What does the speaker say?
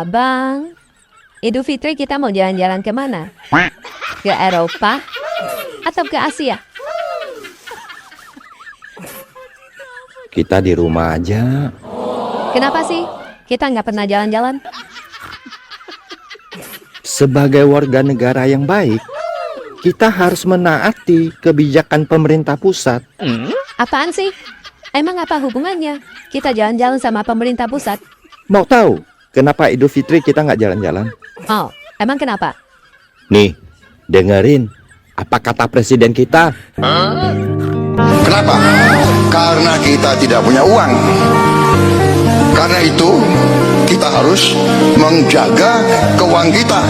Bang, Idul Fitri kita mau jalan-jalan kemana? Ke Eropa atau ke Asia? Kita di rumah aja. Kenapa sih kita nggak pernah jalan-jalan? Sebagai warga negara yang baik, kita harus menaati kebijakan pemerintah pusat. Apaan sih? Emang apa hubungannya kita jalan-jalan sama pemerintah pusat? Mau tahu kenapa Idul Fitri kita nggak jalan-jalan? Oh, emang kenapa? Nih, dengerin apa kata presiden kita. Kenapa? Karena kita tidak punya uang. Karena itu kita harus menjaga keuangan kita.